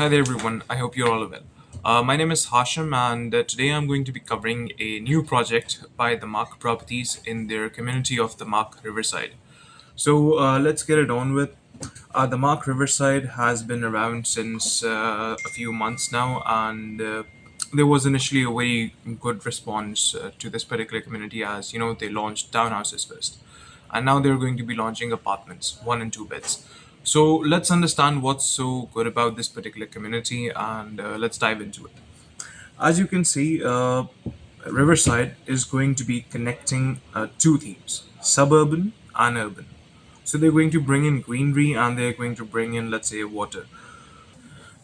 Hi there, everyone. I hope you're all well. My name is Hashim, and today I'm going to be covering a new project by the Damac Properties in their community of the Damac Riverside. So let's get it on with. The Damac Riverside has been around since a few months now, and there was initially a very good response to this particular community as they launched townhouses first, and now they're going to be launching apartments, one and two beds. So let's understand what's so good about this particular community, and let's dive into it. As you can see, Riverside is going to be connecting two themes: suburban and urban. So they're going to bring in greenery and they're going to bring in, let's say, water.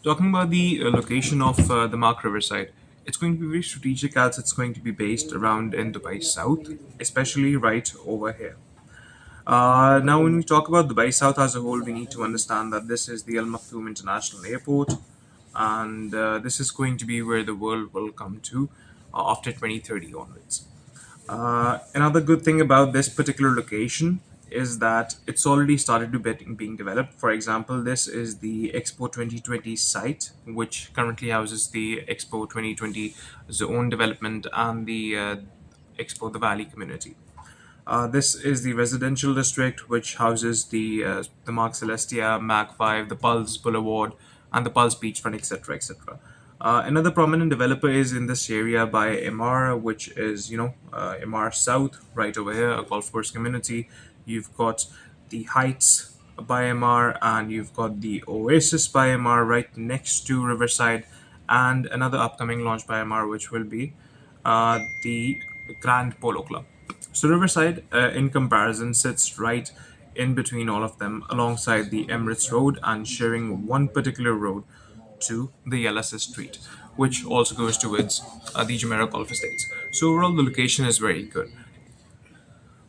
Talking about the location of the Mark Riverside, it's going to be very strategic as it's going to be based around in Dubai South, especially right over here. Now, when we talk about Dubai South as a whole, we need to understand that this is the Al Maktoum International Airport, and this is going to be where the world will come to after 2030 onwards. Another good thing about this particular location is that it's already started to being developed. For example, this is the Expo 2020 site, which currently houses the Expo 2020 zone development and the Expo the Valley community. This is the residential district, which houses the Mark Celestia, Mac 5, the Pulse Boulevard, and the Pulse Beachfront, etc., etc. Another prominent developer is in this area by MR, which is MR South, right over here, a golf course community. You've got the Heights by MR, and you've got the Oasis by MR right next to Riverside, and another upcoming launch by MR, which will be the Grand Polo Club. So Riverside, in comparison, sits right in between all of them, alongside the Emirates Road and sharing one particular road to the LSS Street, which also goes towards the Jumeirah Golf Estates. So overall, the location is very good.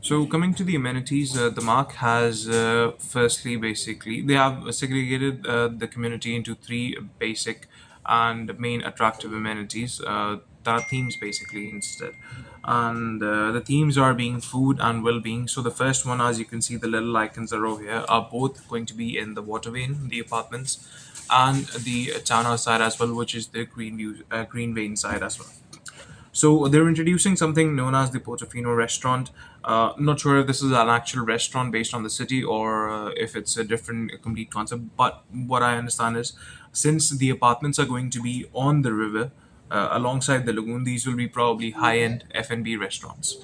So coming to the amenities, the Mark has firstly, basically, they have segregated the community into three basic and main attractive amenities. That are themes basically instead, and the themes are being food and well-being. So the first one, as you can see, the little icons are over here, are both going to be in the water vein, the apartments, and the townhouse side as well, which is the green vein side as well. So they're introducing something known as the Portofino restaurant. Not sure if this is an actual restaurant based on the city or if it's a different, a complete concept. But what I understand is, since the apartments are going to be on the river, alongside the lagoon, these will be probably high-end F&B restaurants.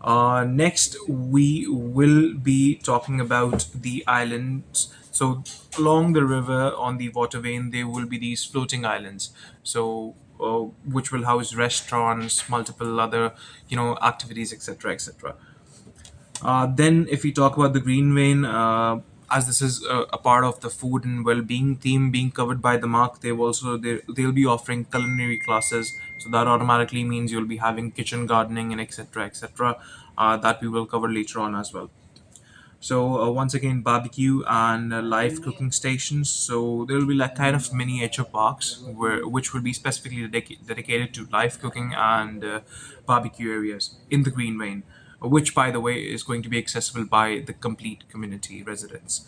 Next, we will be talking about the islands. So, along the river on the water vein, there will be these floating islands. So, which will house restaurants, multiple other, activities, etc., etc. Then, if we talk about the green vein, as this is a part of the food and well-being theme being covered by the Mark, they'll be offering culinary classes. So that automatically means you'll be having kitchen gardening and etc. etc. That we will cover later on as well. So once again, barbecue and live cooking stations. So there will be like kind of miniature parks which will be specifically dedicated to live cooking and barbecue areas in the green vein, which by the way is going to be accessible by the complete community residents.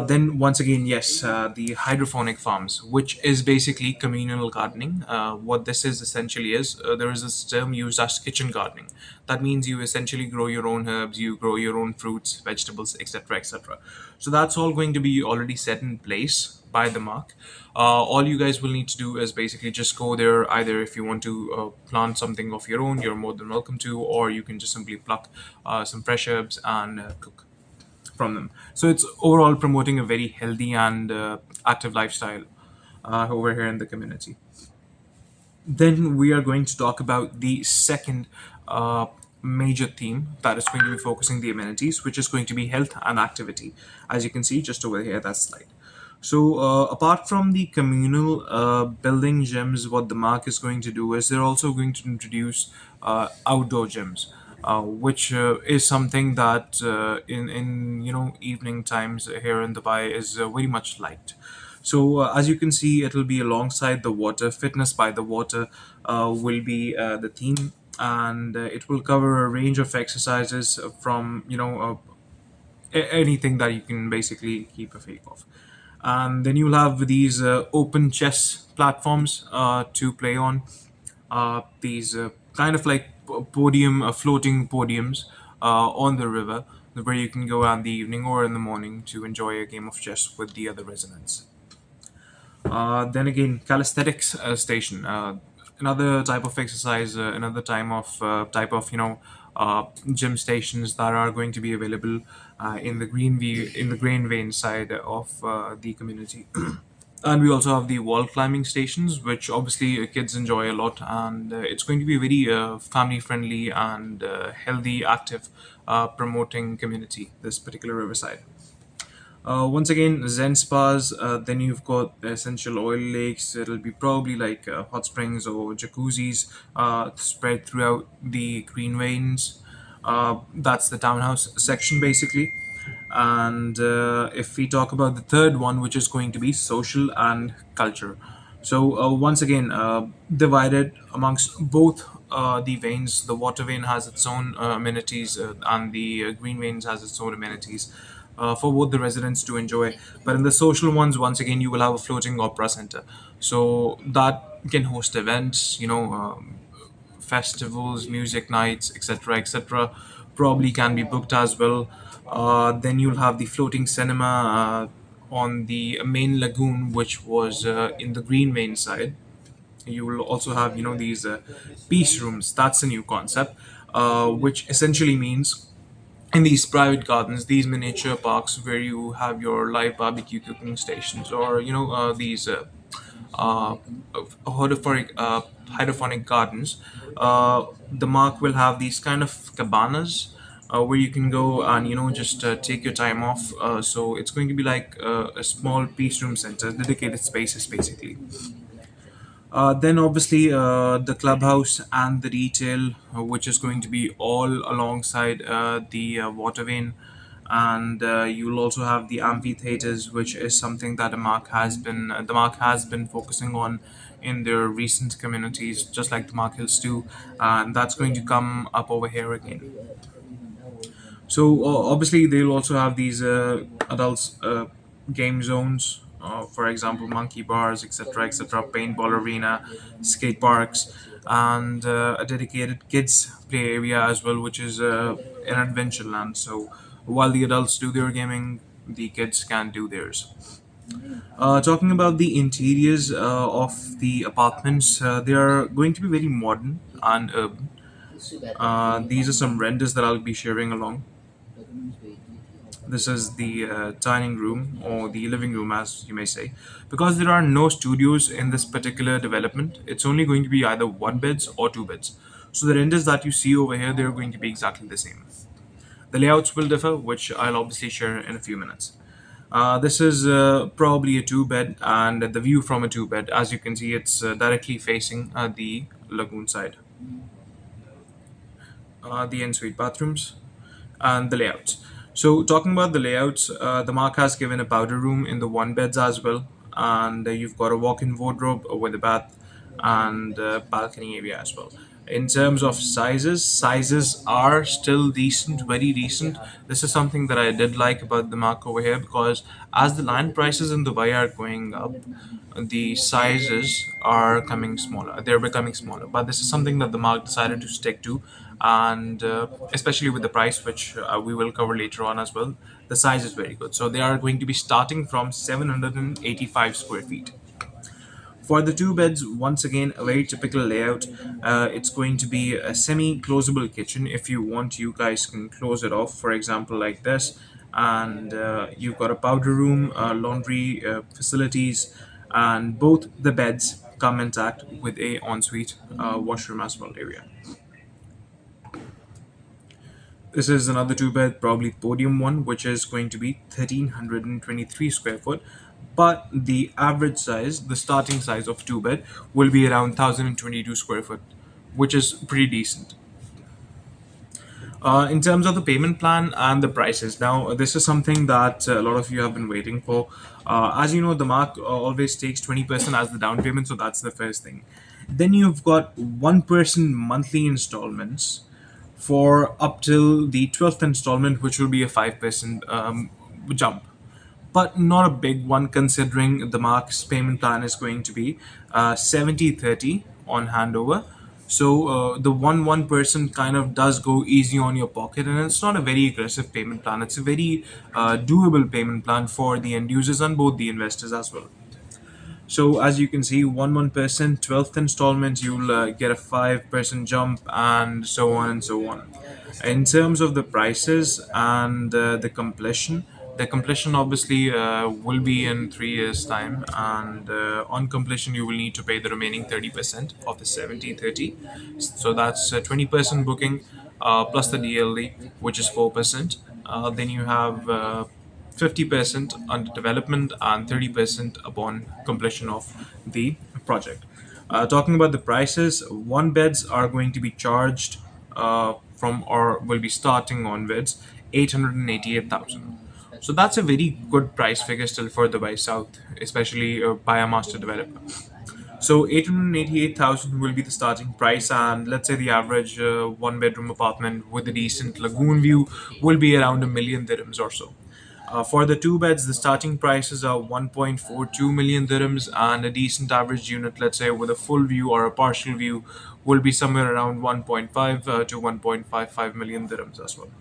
Then once again, yes, the hydroponic farms, which is basically communal gardening. What this is essentially is, there is this term used as kitchen gardening. That means you essentially grow your own herbs, you grow your own fruits, vegetables, etc., etc. So that's all going to be already set in place by the Mark. All you guys will need to do is basically just go there. Either if you want to plant something of your own, you're more than welcome to, or you can just simply pluck some fresh herbs and cook from them. So it's overall promoting a very healthy and active lifestyle over here in the community. Then we are going to talk about the second major theme that is going to be focusing the amenities, which is going to be health and activity. As you can see just over here, that slide. So apart from the communal building gyms, what the Mark is going to do is they're also going to introduce outdoor gyms, which is something that in evening times here in Dubai is very much liked. So as you can see, it'll be alongside the water. Fitness by the water will be the theme, and it will cover a range of exercises from anything that you can basically keep a fake of. And then you'll have these open chess platforms to play on. These kind of like floating podiums on the river, where you can go in the evening or in the morning to enjoy a game of chess with the other residents. Then again, calisthenics station, another type of exercise, another type of gym stations that are going to be available in the green vein side of the community. And we also have the wall climbing stations, which obviously kids enjoy a lot, and it's going to be very family friendly and healthy, active, promoting community. This particular riverside. Once again, Zen spas. Then you've got the essential oil lakes. It'll be probably like hot springs or jacuzzis spread throughout the green veins. That's the townhouse section basically. And if we talk about the third one, which is going to be social and culture. So once again, divided amongst both the veins. The water vein has its own amenities, and the green veins has its own amenities for both the residents to enjoy. But in the social ones, once again, you will have a floating opera center, so that can host events. Festivals, music nights, etc., etc., probably can be booked as well. Then you'll have the floating cinema on the main lagoon, which was in the green main side. You will also have, these peace rooms. That's a new concept, which essentially means in these private gardens, these miniature parks where you have your live barbecue cooking stations, or these uh, hydroponic gardens. The mark will have these kind of cabanas where you can go and just take your time off. So it's going to be like a small peace room center, dedicated spaces basically. Then obviously the clubhouse and the retail, which is going to be all alongside the water vein, and you'll also have the amphitheaters, which is something that the Mark has been focusing on in their recent communities, just like the Mark Hills too, and that's going to come up over here again. So obviously they'll also have these adults game zones, for example, monkey bars, etc., etc., paintball arena, skate parks, and a dedicated kids play area as well, which is an adventure land. So while the adults do their gaming, the kids can do theirs. Talking about the interiors of the apartments, they are going to be very modern and urban. These are some renders that I'll be sharing along. This is the dining room or the living room, as you may say. Because there are no studios in this particular development, it's only going to be either one beds or two beds. So the renders that you see over here, they're going to be exactly the same. The layouts will differ, which I'll obviously share in a few minutes. This is probably a two bed, and the view from a two bed, as you can see, it's directly facing the lagoon side. The ensuite bathrooms, and the layouts. So, talking about the layouts, the mark has given a powder room in the one beds as well, and you've got a walk-in wardrobe with a bath and balcony area as well. In terms of sizes are still decent, very decent. This is something that I did like about the mark over here, because as the land prices in Dubai are going up, the sizes are coming smaller. They're becoming smaller. But this is something that the mark decided to stick to, and especially with the price, which we will cover later on as well, the size is very good. So they are going to be starting from 785 square feet. For the two beds, once again, a very typical layout. It's going to be a semi-closable kitchen. If you want, you guys can close it off, for example, like this. And you've got a powder room, laundry facilities, and both the beds come intact with a ensuite washroom as well area. This is another two bed, probably podium one, which is going to be 1323 square foot. But the average size, the starting size of two bed, will be around 1022 square foot, which is pretty decent. In terms of the payment plan and the prices, now this is something that a lot of you have been waiting for. As you know, the mark always takes 20% as the down payment, so that's the first thing. Then you've got one person monthly installments for up till the 12th installment, which will be a 5% jump. but not a big one considering the Mark's payment plan is going to be 70/30 on handover. So the 1% kind of does go easy on your pocket, and it's not a very aggressive payment plan. It's a very doable payment plan for the end users and both the investors as well. So as you can see, 1%, 12th installment, you'll get a 5% jump, and so on and so on. In terms of the prices and the completion obviously will be in 3 years' time, and on completion, you will need to pay the remaining 30% of the 70/30. So that's 20% booking plus the DLD, which is 4%. Then you have 50% under development and 30% upon completion of the project. Talking about the prices, one beds are going to be charged from or will be starting on beds 888,000. So that's a very good price figure still for the Dubai South, especially by a master developer. So 888,000 will be the starting price, and let's say the average one bedroom apartment with a decent lagoon view will be around a million dirhams or so. For the two beds, the starting prices are 1.42 million dirhams, and a decent average unit, let's say with a full view or a partial view, will be somewhere around 1.5 to 1.55 million dirhams as well.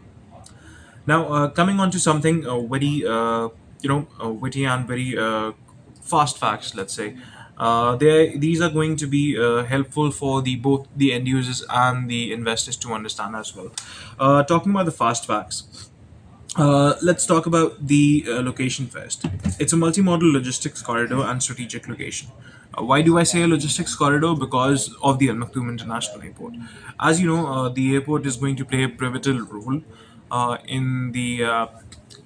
Now, coming on to something very, witty and very fast facts, let's say. These are going to be helpful for the both the end users and the investors to understand as well. Talking about the fast facts, let's talk about the location first. It's a multi-modal logistics corridor and strategic location. Why do I say a logistics corridor? Because of the Al Maktoum International Airport. As you know, the airport is going to play a pivotal role in the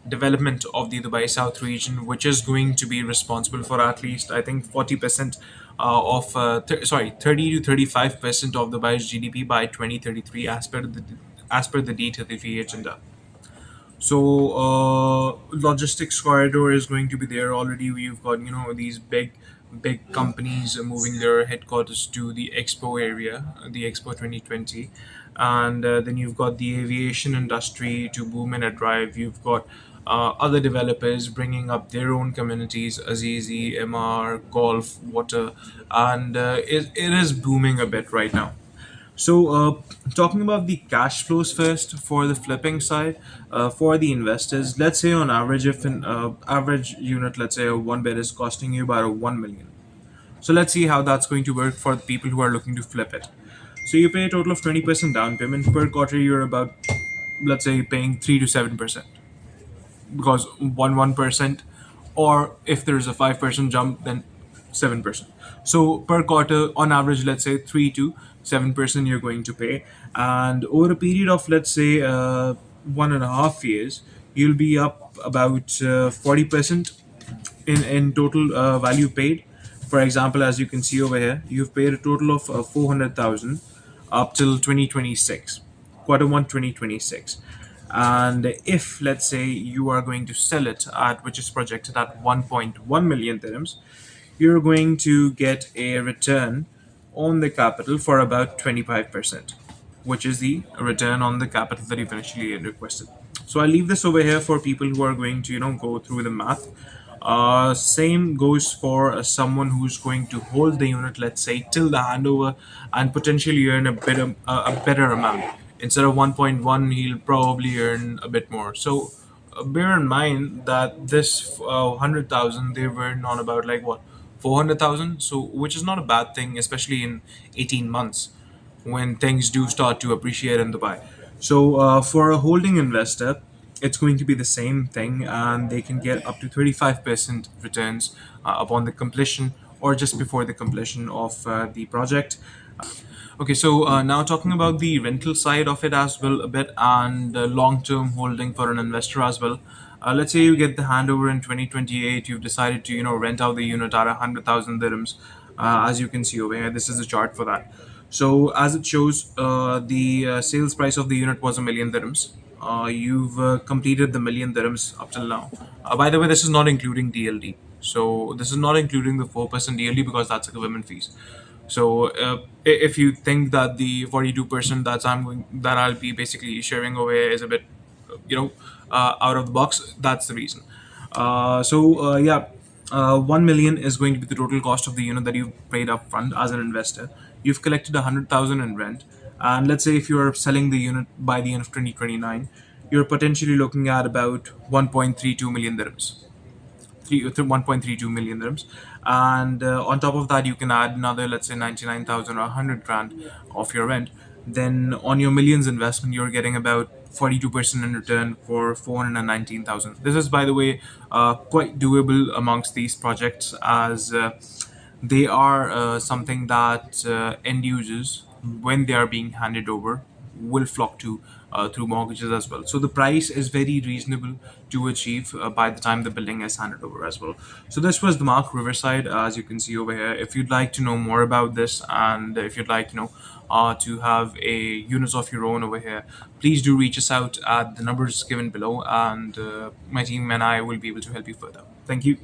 development of the Dubai South region, which is going to be responsible for at least, I think, 40% of, 30 to 35% of Dubai's GDP by 2033, as per the D33 agenda. So logistics corridor is going to be there already. We've got these big companies moving their headquarters to the Expo area, the Expo 2020, and then you've got the aviation industry to boom in a drive. You've got other developers bringing up their own communities, Azizi, MR, Golf, Water, and it is booming a bit right now. So, talking about the cash flows first for the flipping side, for the investors, let's say on average, if an average unit, let's say a one bed is costing you about a 1 million. So, let's see how that's going to work for the people who are looking to flip it. So, you pay a total of 20% down payment per quarter, you're about, let's say, paying 3 to 7%, because 1%, or if there's a 5% jump, then 7%. So per quarter, on average, let's say 3 to 7% you're going to pay, and over a period of, let's say, 1.5 years, you'll be up about 40% in total value paid. For example, as you can see over here, you've paid a total of 400,000 up till 2026, quarter 1 2026. And if, let's say, you are going to sell it at, which is projected at 1.1 million dirhams, you're going to get a return on the capital for about 25%, which is the return on the capital that you've initially requested. So I'll leave this over here for people who are going to, go through the math. Same goes for someone who's going to hold the unit, let's say, till the handover, and potentially earn a better amount. Instead of 1.1, he'll probably earn a bit more. So bear in mind that this 100,000 they earned on about like what 400,000. So which is not a bad thing, especially in 18 months when things do start to appreciate in Dubai. So for a holding investor, it's going to be the same thing, and they can get up to 35% returns upon the completion or just before the completion of the project. Okay, so now talking about the rental side of it as well a bit, and long-term holding for an investor as well. Let's say you get the handover in 2028. You've decided to rent out the unit at 100,000 dirhams. As you can see over here, this is a chart for that. So as it shows, the sales price of the unit was a million dirhams. You've completed the million dirhams up till now. By the way, this is not including DLD. So this is not including the 4% DLD because that's a government fees. So if you think that the 42% that I'll be basically sharing over here is a bit, out of the box, that's the reason. Yeah, 1 million is going to be the total cost of the unit that you've paid up front as an investor. You've collected 100,000 in rent, and let's say if you're selling the unit by the end of 2029, you're potentially looking at about 1.32 million dirhams. 1.32 million dirhams, and on top of that you can add another, let's say, 99,000 or 100 grand of your rent. Then on your millions investment you're getting about 42% in return for 419,000. This is, by the way, quite doable amongst these projects, as they are something that end users, when they are being handed over, will flock to through mortgages as well. So the price is very reasonable to achieve by the time the building is handed over as well. So this was the Mark Riverside, as you can see over here. If you'd like to know more about this, and if you'd like, to have a unit of your own over here, please do reach us out at the numbers given below, and my team and I will be able to help you further. Thank you.